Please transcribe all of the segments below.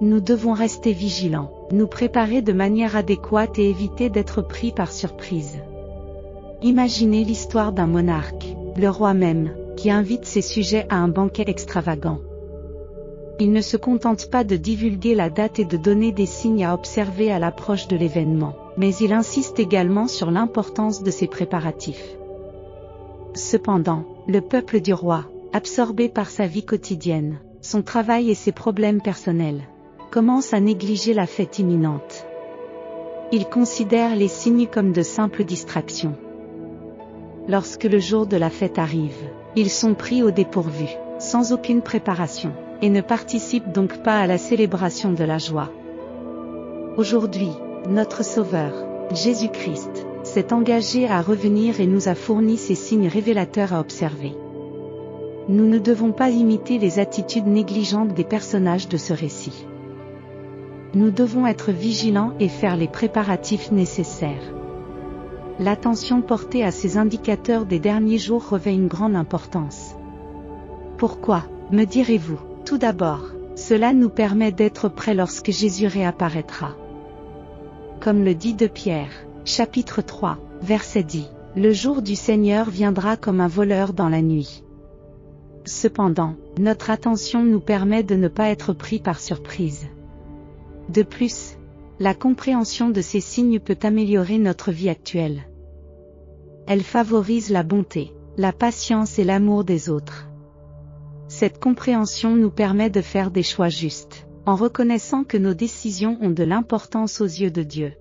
Nous devons rester vigilants, nous préparer de manière adéquate et éviter d'être pris par surprise. Imaginez l'histoire d'un monarque, le roi même, qui invite ses sujets à un banquet extravagant. Il ne se contente pas de divulguer la date et de donner des signes à observer à l'approche de l'événement, mais il insiste également sur l'importance de ces préparatifs. Cependant, le peuple du roi, absorbé par sa vie quotidienne, son travail et ses problèmes personnels, commence à négliger la fête imminente. Il considère les signes comme de simples distractions. Lorsque le jour de la fête arrive, ils sont pris au dépourvu, sans aucune préparation, et ne participent donc pas à la célébration de la joie. Aujourd'hui, notre Sauveur, Jésus-Christ, s'est engagé à revenir et nous a fourni ces signes révélateurs à observer. Nous ne devons pas imiter les attitudes négligentes des personnages de ce récit. Nous devons être vigilants et faire les préparatifs nécessaires. L'attention portée à ces indicateurs des derniers jours revêt une grande importance. Pourquoi, me direz-vous? Tout d'abord, cela nous permet d'être prêts lorsque Jésus réapparaîtra. Comme le dit 2 Pierre, chapitre 3, verset 10, « Le jour du Seigneur viendra comme un voleur dans la nuit ». Cependant, notre attention nous permet de ne pas être pris par surprise. De plus, la compréhension de ces signes peut améliorer notre vie actuelle. Elle favorise la bonté, la patience et l'amour des autres. Cette compréhension nous permet de faire des choix justes, en reconnaissant que nos décisions ont de l'importance aux yeux de Dieu.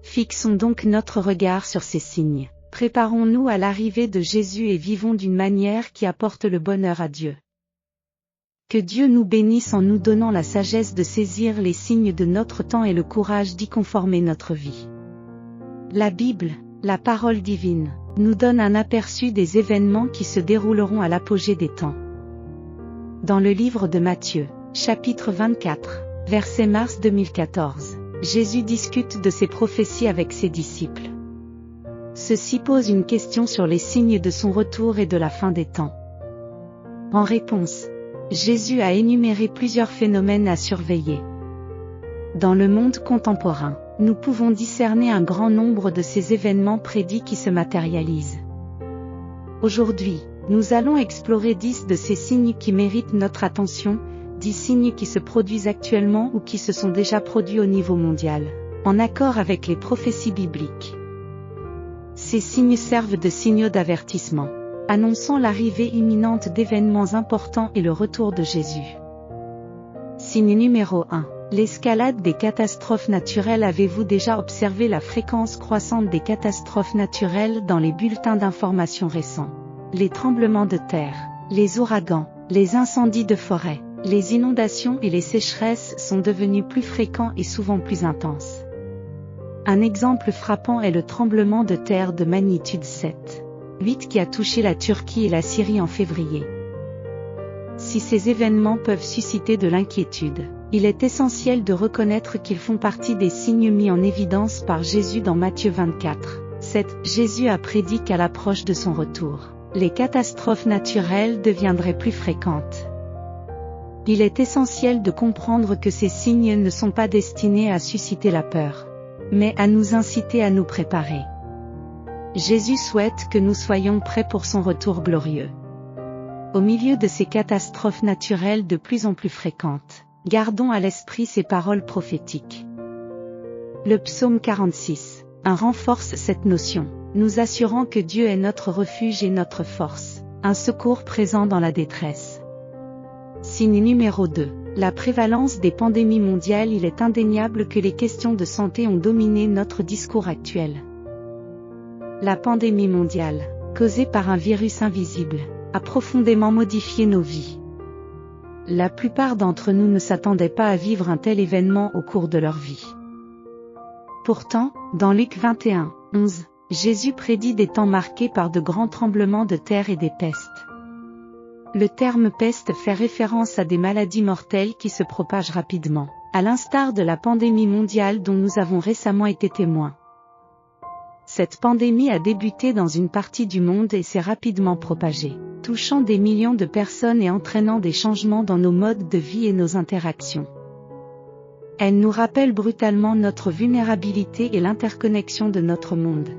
Fixons donc notre regard sur ces signes. Préparons-nous à l'arrivée de Jésus et vivons d'une manière qui apporte le bonheur à Dieu. Que Dieu nous bénisse en nous donnant la sagesse de saisir les signes de notre temps et le courage d'y conformer notre vie. La Bible, la parole divine, nous donne un aperçu des événements qui se dérouleront à l'apogée des temps. Dans le livre de Matthieu, chapitre 24, verset mars 2014, Jésus discute de ces prophéties avec ses disciples. Ceux-ci posent une question sur les signes de son retour et de la fin des temps. En réponse, Jésus a énuméré plusieurs phénomènes à surveiller. Dans le monde contemporain, nous pouvons discerner un grand nombre de ces événements prédits qui se matérialisent. Aujourd'hui, nous allons explorer 10 de ces signes qui méritent notre attention, 10 signes qui se produisent actuellement ou qui se sont déjà produits au niveau mondial, en accord avec les prophéties bibliques. Ces signes servent de signaux d'avertissement, annonçant l'arrivée imminente d'événements importants et le retour de Jésus. Signe numéro 1. L'escalade des catastrophes naturelles. Avez-vous déjà observé la fréquence croissante des catastrophes naturelles dans les bulletins d'information récents? Les tremblements de terre, les ouragans, les incendies de forêt, les inondations et les sécheresses sont devenus plus fréquents et souvent plus intenses. Un exemple frappant est le tremblement de terre de magnitude 7,8 qui a touché la Turquie et la Syrie en février. Si ces événements peuvent susciter de l'inquiétude, il est essentiel de reconnaître qu'ils font partie des signes mis en évidence par Jésus dans Matthieu 24,7. Jésus a prédit qu'à l'approche de son retour, les catastrophes naturelles deviendraient plus fréquentes. Il est essentiel de comprendre que ces signes ne sont pas destinés à susciter la peur, mais à nous inciter à nous préparer. Jésus souhaite que nous soyons prêts pour son retour glorieux. Au milieu de ces catastrophes naturelles de plus en plus fréquentes, gardons à l'esprit ces paroles prophétiques. Le psaume 46:1 renforce cette notion, nous assurant que Dieu est notre refuge et notre force, un secours présent dans la détresse. Signe numéro 2. La prévalence des pandémies mondiales. Il est indéniable que les questions de santé ont dominé notre discours actuel. La pandémie mondiale, causée par un virus invisible, a profondément modifié nos vies. La plupart d'entre nous ne s'attendaient pas à vivre un tel événement au cours de leur vie. Pourtant, dans Luc 21:11, Jésus prédit des temps marqués par de grands tremblements de terre et des pestes. Le terme peste fait référence à des maladies mortelles qui se propagent rapidement, à l'instar de la pandémie mondiale dont nous avons récemment été témoins. Cette pandémie a débuté dans une partie du monde et s'est rapidement propagée, touchant des millions de personnes et entraînant des changements dans nos modes de vie et nos interactions. Elle nous rappelle brutalement notre vulnérabilité et l'interconnexion de notre monde.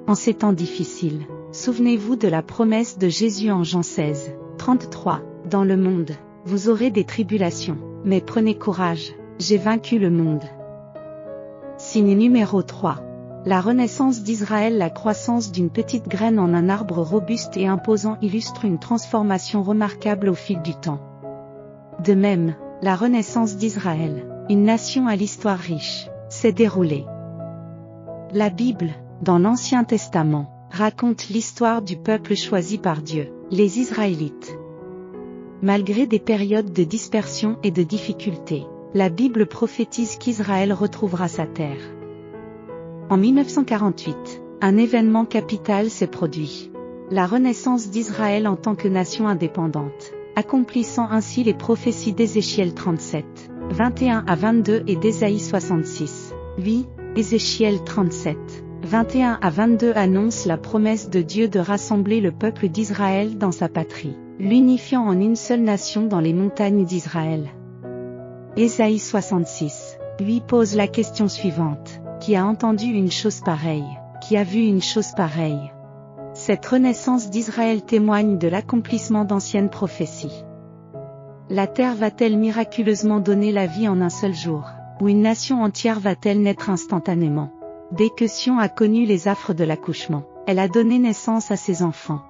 En ces temps difficiles, souvenez-vous de la promesse de Jésus en Jean 16, 33. Dans le monde, vous aurez des tribulations, mais prenez courage, j'ai vaincu le monde. Signe numéro 3. La renaissance d'Israël. La croissance d'une petite graine en un arbre robuste et imposant illustre une transformation remarquable au fil du temps. De même, la renaissance d'Israël, une nation à l'histoire riche, s'est déroulée. La Bible, dans l'Ancien Testament, raconte l'histoire du peuple choisi par Dieu, les Israélites. Malgré des périodes de dispersion et de difficultés, la Bible prophétise qu'Israël retrouvera sa terre. En 1948, un événement capital s'est produit. La renaissance d'Israël en tant que nation indépendante, accomplissant ainsi les prophéties d'Ézéchiel 37, 21 à 22 et d'Ésaïe 66, 8. Ézéchiel 37, 21 à 22 annonce la promesse de Dieu de rassembler le peuple d'Israël dans sa patrie, l'unifiant en une seule nation dans les montagnes d'Israël. Ésaïe 66, 8 pose la question suivante: qui a entendu une chose pareille? Qui a vu une chose pareille? Cette renaissance d'Israël témoigne de l'accomplissement d'anciennes prophéties. La terre va-t-elle miraculeusement donner la vie en un seul jour? Ou une nation entière va-t-elle naître instantanément? Dès que Sion a connu les affres de l'accouchement, elle a donné naissance à ses enfants.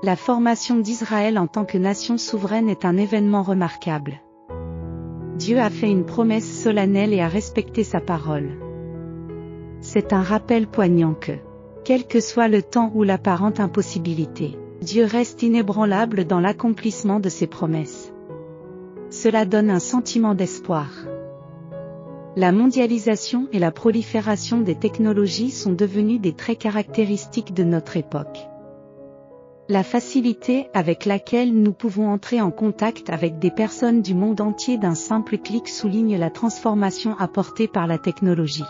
La formation d'Israël en tant que nation souveraine est un événement remarquable. Dieu a fait une promesse solennelle et a respecté sa parole. C'est un rappel poignant que, quel que soit le temps ou l'apparente impossibilité, Dieu reste inébranlable dans l'accomplissement de ses promesses. Cela donne un sentiment d'espoir. La mondialisation et la prolifération des technologies sont devenues des traits caractéristiques de notre époque. La facilité avec laquelle nous pouvons entrer en contact avec des personnes du monde entier d'un simple clic souligne la transformation apportée par la technologie.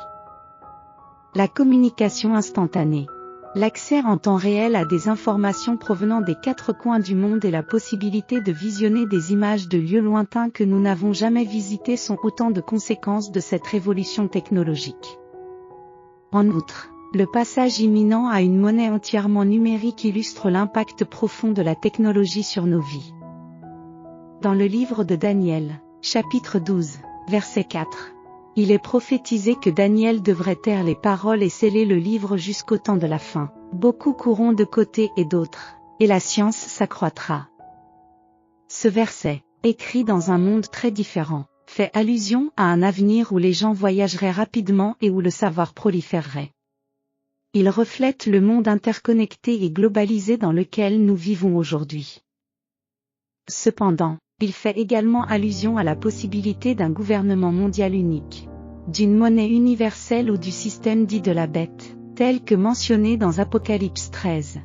La communication instantanée. L'accès en temps réel à des informations provenant des quatre coins du monde et la possibilité de visionner des images de lieux lointains que nous n'avons jamais visités sont autant de conséquences de cette révolution technologique. En outre, le passage imminent à une monnaie entièrement numérique illustre l'impact profond de la technologie sur nos vies. Dans le livre de Daniel, chapitre 12, verset 4, il est prophétisé que Daniel devrait taire les paroles et sceller le livre jusqu'au temps de la fin. Beaucoup courront de côté et d'autre, et la science s'accroîtra. Ce verset, écrit dans un monde très différent, fait allusion à un avenir où les gens voyageraient rapidement et où le savoir proliférerait. Il reflète le monde interconnecté et globalisé dans lequel nous vivons aujourd'hui. Cependant, il fait également allusion à la possibilité d'un gouvernement mondial unique, d'une monnaie universelle ou du système dit de la bête, tel que mentionné dans Apocalypse 13.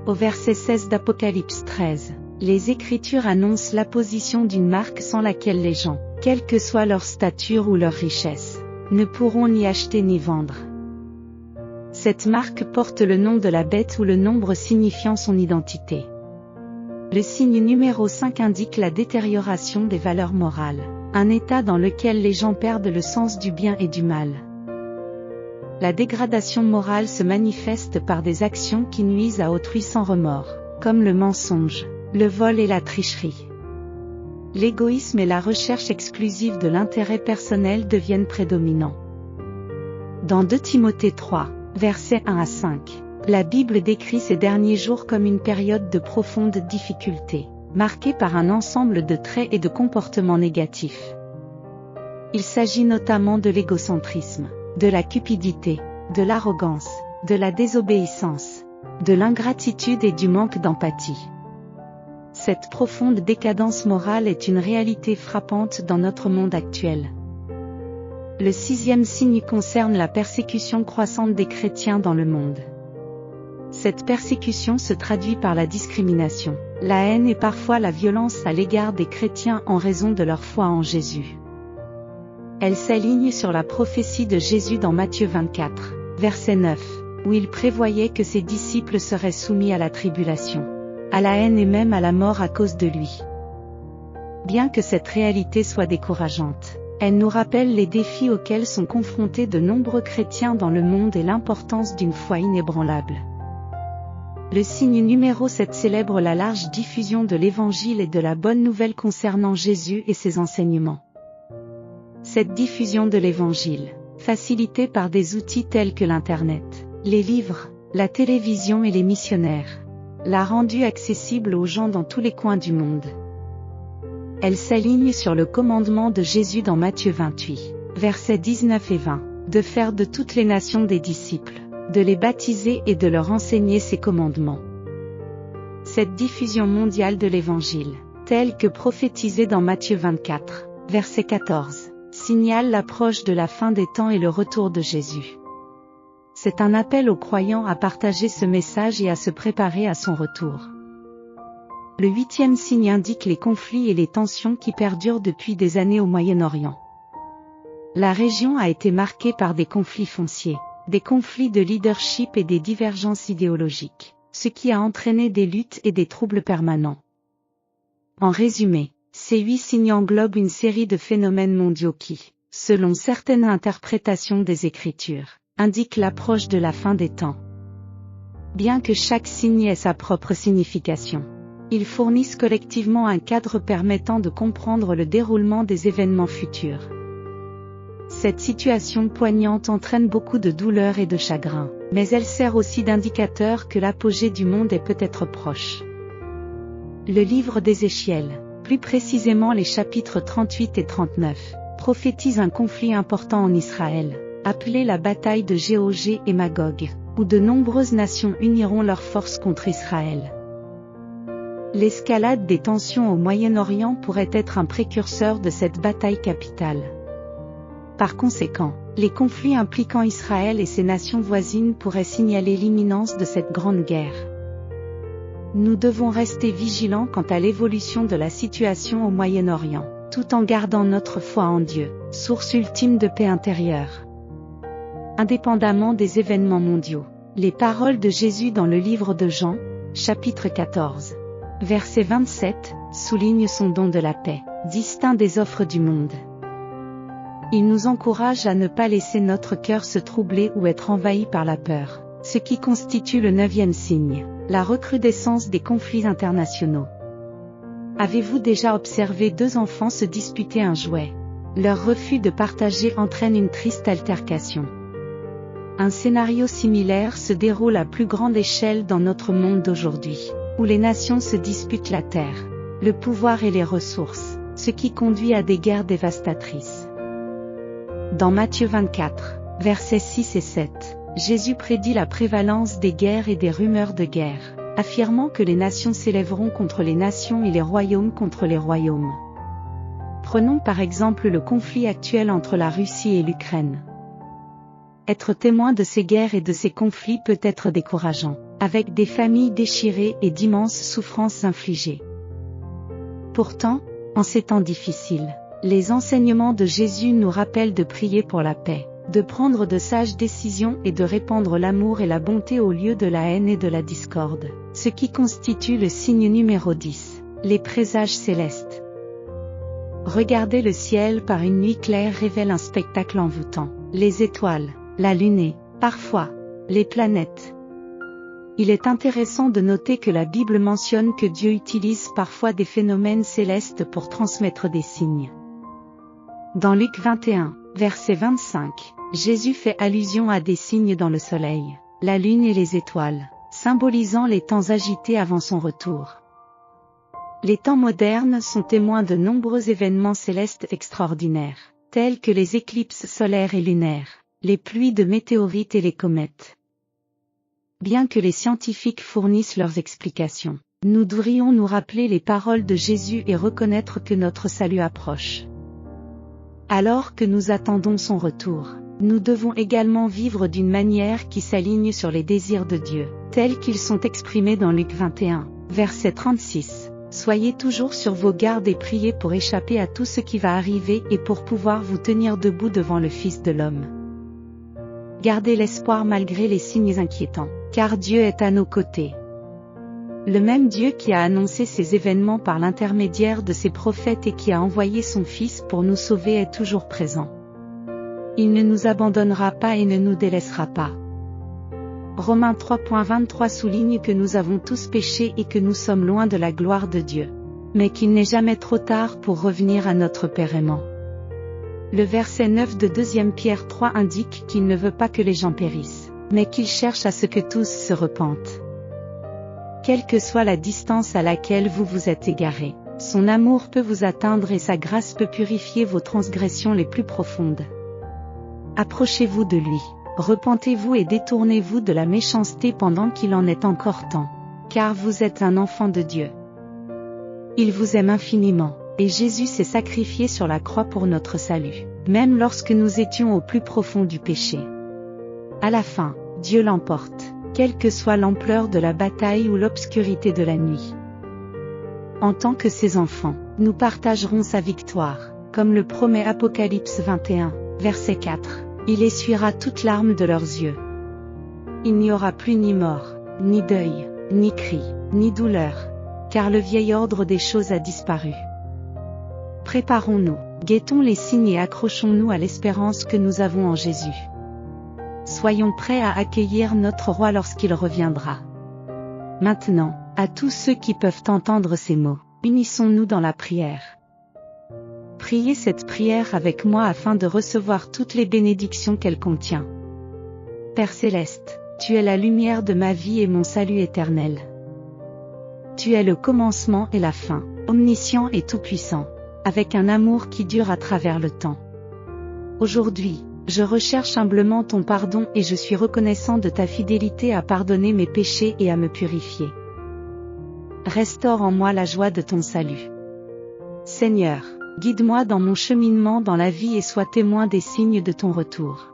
Au verset 16 d'Apocalypse 13, les Écritures annoncent l'apposition d'une marque sans laquelle les gens, quelle que soit leur stature ou leur richesse, ne pourront ni acheter ni vendre. Cette marque porte le nom de la bête ou le nombre signifiant son identité. Le signe numéro 5 indique la détérioration des valeurs morales, un état dans lequel les gens perdent le sens du bien et du mal. La dégradation morale se manifeste par des actions qui nuisent à autrui sans remords, comme le mensonge, le vol et la tricherie. L'égoïsme et la recherche exclusive de l'intérêt personnel deviennent prédominants. Dans 2 Timothée 3, versets 1 à 5, la Bible décrit ces derniers jours comme une période de profonde difficulté, marquée par un ensemble de traits et de comportements négatifs. Il s'agit notamment de l'égocentrisme, de la cupidité, de l'arrogance, de la désobéissance, de l'ingratitude et du manque d'empathie. Cette profonde décadence morale est une réalité frappante dans notre monde actuel. Le 6e signe concerne la persécution croissante des chrétiens dans le monde. Cette persécution se traduit par la discrimination, la haine et parfois la violence à l'égard des chrétiens en raison de leur foi en Jésus. Elle s'aligne sur la prophétie de Jésus dans Matthieu 24, verset 9, où il prévoyait que ses disciples seraient soumis à la tribulation, à la haine et même à la mort à cause de lui. Bien que cette réalité soit décourageante, elle nous rappelle les défis auxquels sont confrontés de nombreux chrétiens dans le monde et l'importance d'une foi inébranlable. Le signe numéro 7 célèbre la large diffusion de l'Évangile et de la bonne nouvelle concernant Jésus et ses enseignements. Cette diffusion de l'Évangile, facilitée par des outils tels que l'Internet, les livres, la télévision et les missionnaires, l'a rendue accessible aux gens dans tous les coins du monde. Elle s'aligne sur le commandement de Jésus dans Matthieu 28, versets 19 et 20, de faire de toutes les nations des disciples, de les baptiser et de leur enseigner ses commandements. Cette diffusion mondiale de l'Évangile, telle que prophétisée dans Matthieu 24, verset 14, signale l'approche de la fin des temps et le retour de Jésus. C'est un appel aux croyants à partager ce message et à se préparer à son retour. Le 8e signe indique les conflits et les tensions qui perdurent depuis des années au Moyen-Orient. La région a été marquée par des conflits fonciers, des conflits de leadership et des divergences idéologiques, ce qui a entraîné des luttes et des troubles permanents. En résumé, ces 8 signes englobent une série de phénomènes mondiaux qui, selon certaines interprétations des Écritures, indiquent l'approche de la fin des temps. Bien que chaque signe ait sa propre signification, ils fournissent collectivement un cadre permettant de comprendre le déroulement des événements futurs. Cette situation poignante entraîne beaucoup de douleur et de chagrin, mais elle sert aussi d'indicateur que l'apogée du monde est peut-être proche. Le livre d'Ézéchiel, plus précisément les chapitres 38 et 39, prophétise un conflit important en Israël, appelé la bataille de Gog et Magog, où de nombreuses nations uniront leurs forces contre Israël. L'escalade des tensions au Moyen-Orient pourrait être un précurseur de cette bataille capitale. Par conséquent, les conflits impliquant Israël et ses nations voisines pourraient signaler l'imminence de cette grande guerre. Nous devons rester vigilants quant à l'évolution de la situation au Moyen-Orient, tout en gardant notre foi en Dieu, source ultime de paix intérieure. Indépendamment des événements mondiaux, les paroles de Jésus dans le livre de Jean, chapitre 14, verset 27, soulignent son don de la paix, distinct des offres du monde. Il nous encourage à ne pas laisser notre cœur se troubler ou être envahi par la peur, ce qui constitue le 9e signe, la recrudescence des conflits internationaux. Avez-vous déjà observé 2 enfants se disputer un jouet? Leur refus de partager entraîne une triste altercation. Un scénario similaire se déroule à plus grande échelle dans notre monde d'aujourd'hui, où les nations se disputent la terre, le pouvoir et les ressources, ce qui conduit à des guerres dévastatrices. Dans Matthieu 24, versets 6 et 7, Jésus prédit la prévalence des guerres et des rumeurs de guerre, affirmant que les nations s'élèveront contre les nations et les royaumes contre les royaumes. Prenons par exemple le conflit actuel entre la Russie et l'Ukraine. Être témoin de ces guerres et de ces conflits peut être décourageant, avec des familles déchirées et d'immenses souffrances infligées. Pourtant, en ces temps difficiles, les enseignements de Jésus nous rappellent de prier pour la paix, de prendre de sages décisions et de répandre l'amour et la bonté au lieu de la haine et de la discorde, ce qui constitue le signe numéro 10, les présages célestes. Regarder le ciel par une nuit claire révèle un spectacle envoûtant, les étoiles, la lune et, parfois, les planètes. Il est intéressant de noter que la Bible mentionne que Dieu utilise parfois des phénomènes célestes pour transmettre des signes. Dans Luc 21, verset 25, Jésus fait allusion à des signes dans le soleil, la lune et les étoiles, symbolisant les temps agités avant son retour. Les temps modernes sont témoins de nombreux événements célestes extraordinaires, tels que les éclipses solaires et lunaires, les pluies de météorites et les comètes. Bien que les scientifiques fournissent leurs explications, nous devrions nous rappeler les paroles de Jésus et reconnaître que notre salut approche. Alors que nous attendons son retour, nous devons également vivre d'une manière qui s'aligne sur les désirs de Dieu, tels qu'ils sont exprimés dans Luc 21, verset 36. Soyez toujours sur vos gardes et priez pour échapper à tout ce qui va arriver et pour pouvoir vous tenir debout devant le Fils de l'homme. Gardez l'espoir malgré les signes inquiétants, car Dieu est à nos côtés. Le même Dieu qui a annoncé ces événements par l'intermédiaire de ses prophètes et qui a envoyé son Fils pour nous sauver est toujours présent. Il ne nous abandonnera pas et ne nous délaissera pas. Romains 3.23 souligne que nous avons tous péché et que nous sommes loin de la gloire de Dieu. Mais qu'il n'est jamais trop tard pour revenir à notre Père aimant. Le verset 9 de 2 Pierre 3 indique qu'il ne veut pas que les gens périssent, mais qu'il cherche à ce que tous se repentent. Quelle que soit la distance à laquelle vous vous êtes égarés, son amour peut vous atteindre et sa grâce peut purifier vos transgressions les plus profondes. Approchez-vous de lui, repentez-vous et détournez-vous de la méchanceté pendant qu'il en est encore temps, car vous êtes un enfant de Dieu. Il vous aime infiniment, et Jésus s'est sacrifié sur la croix pour notre salut, même lorsque nous étions au plus profond du péché. À la fin, Dieu l'emporte, quelle que soit l'ampleur de la bataille ou l'obscurité de la nuit. En tant que ses enfants, nous partagerons sa victoire, comme le promet Apocalypse 21, verset 4. Il essuiera toutes larmes de leurs yeux. Il n'y aura plus ni mort, ni deuil, ni cri, ni douleur, car le vieil ordre des choses a disparu. Préparons-nous, guettons les signes et accrochons-nous à l'espérance que nous avons en Jésus. Soyons prêts à accueillir notre roi lorsqu'il reviendra. Maintenant, à tous ceux qui peuvent entendre ces mots, unissons-nous dans la prière. Priez cette prière avec moi afin de recevoir toutes les bénédictions qu'elle contient. Père céleste, tu es la lumière de ma vie et mon salut éternel. Tu es le commencement et la fin, omniscient et tout-puissant, avec un amour qui dure à travers le temps. Aujourd'hui, je recherche humblement ton pardon et je suis reconnaissant de ta fidélité à pardonner mes péchés et à me purifier. Restaure en moi la joie de ton salut. Seigneur, guide-moi dans mon cheminement dans la vie et sois témoin des signes de ton retour.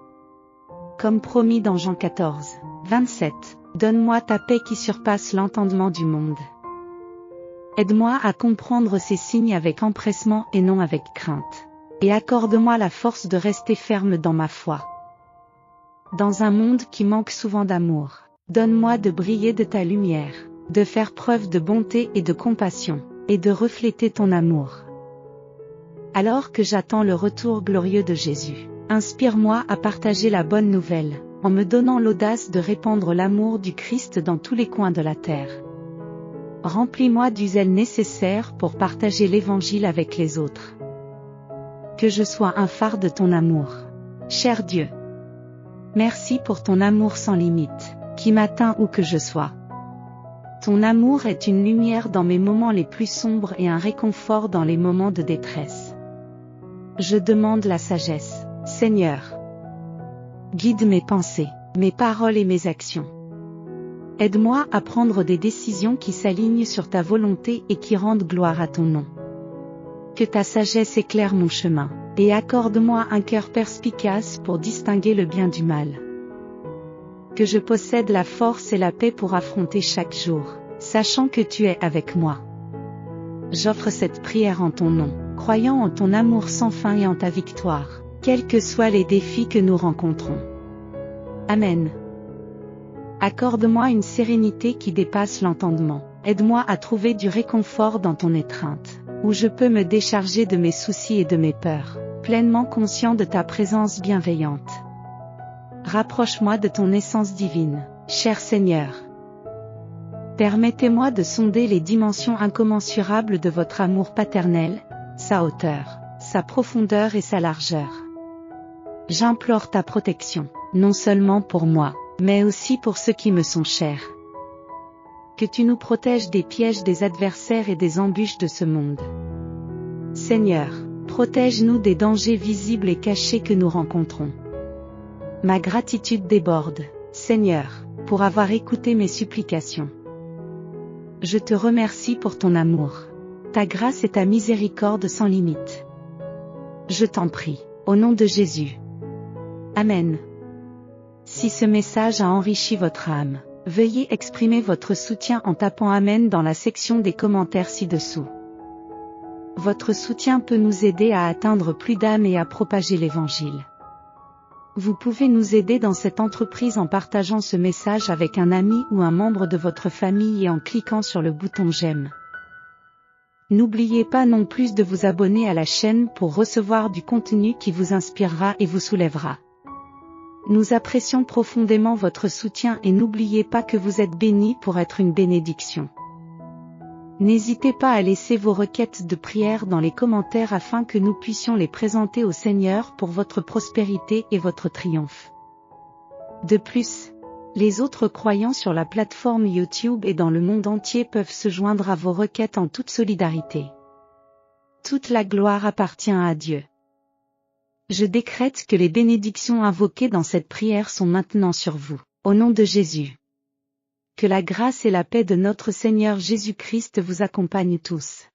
Comme promis dans Jean 14, 27, donne-moi ta paix qui surpasse l'entendement du monde. Aide-moi à comprendre ces signes avec empressement et non avec crainte. Et accorde-moi la force de rester ferme dans ma foi. Dans un monde qui manque souvent d'amour, donne-moi de briller de ta lumière, de faire preuve de bonté et de compassion, et de refléter ton amour. Alors que j'attends le retour glorieux de Jésus, inspire-moi à partager la bonne nouvelle, en me donnant l'audace de répandre l'amour du Christ dans tous les coins de la terre. Remplis-moi du zèle nécessaire pour partager l'Évangile avec les autres. Que je sois un phare de ton amour. Cher Dieu. Merci pour ton amour sans limite, qui m'atteint où que je sois. Ton amour est une lumière dans mes moments les plus sombres et un réconfort dans les moments de détresse. Je demande la sagesse, Seigneur. Guide mes pensées, mes paroles et mes actions. Aide-moi à prendre des décisions qui s'alignent sur ta volonté et qui rendent gloire à ton nom. Que ta sagesse éclaire mon chemin, et accorde-moi un cœur perspicace pour distinguer le bien du mal. Que je possède la force et la paix pour affronter chaque jour, sachant que tu es avec moi. J'offre cette prière en ton nom, croyant en ton amour sans fin et en ta victoire, quels que soient les défis que nous rencontrons. Amen. Accorde-moi une sérénité qui dépasse l'entendement. Aide-moi à trouver du réconfort dans ton étreinte, où je peux me décharger de mes soucis et de mes peurs, pleinement conscient de ta présence bienveillante. Rapproche-moi de ton essence divine, cher Seigneur. Permettez-moi de sonder les dimensions incommensurables de votre amour paternel, sa hauteur, sa profondeur et sa largeur. J'implore ta protection, non seulement pour moi, mais aussi pour ceux qui me sont chers. Que tu nous protèges des pièges des adversaires et des embûches de ce monde. Seigneur, protège-nous des dangers visibles et cachés que nous rencontrons. Ma gratitude déborde, Seigneur, pour avoir écouté mes supplications. Je te remercie pour ton amour, ta grâce et ta miséricorde sans limite. Je t'en prie, au nom de Jésus. Amen. Si ce message a enrichi votre âme, veuillez exprimer votre soutien en tapant Amen dans la section des commentaires ci-dessous. Votre soutien peut nous aider à atteindre plus d'âmes et à propager l'Évangile. Vous pouvez nous aider dans cette entreprise en partageant ce message avec un ami ou un membre de votre famille et en cliquant sur le bouton j'aime. N'oubliez pas non plus de vous abonner à la chaîne pour recevoir du contenu qui vous inspirera et vous soulèvera. Nous apprécions profondément votre soutien et n'oubliez pas que vous êtes bénis pour être une bénédiction. N'hésitez pas à laisser vos requêtes de prière dans les commentaires afin que nous puissions les présenter au Seigneur pour votre prospérité et votre triomphe. De plus, les autres croyants sur la plateforme YouTube et dans le monde entier peuvent se joindre à vos requêtes en toute solidarité. Toute la gloire appartient à Dieu. Je décrète que les bénédictions invoquées dans cette prière sont maintenant sur vous, au nom de Jésus. Que la grâce et la paix de notre Seigneur Jésus-Christ vous accompagnent tous.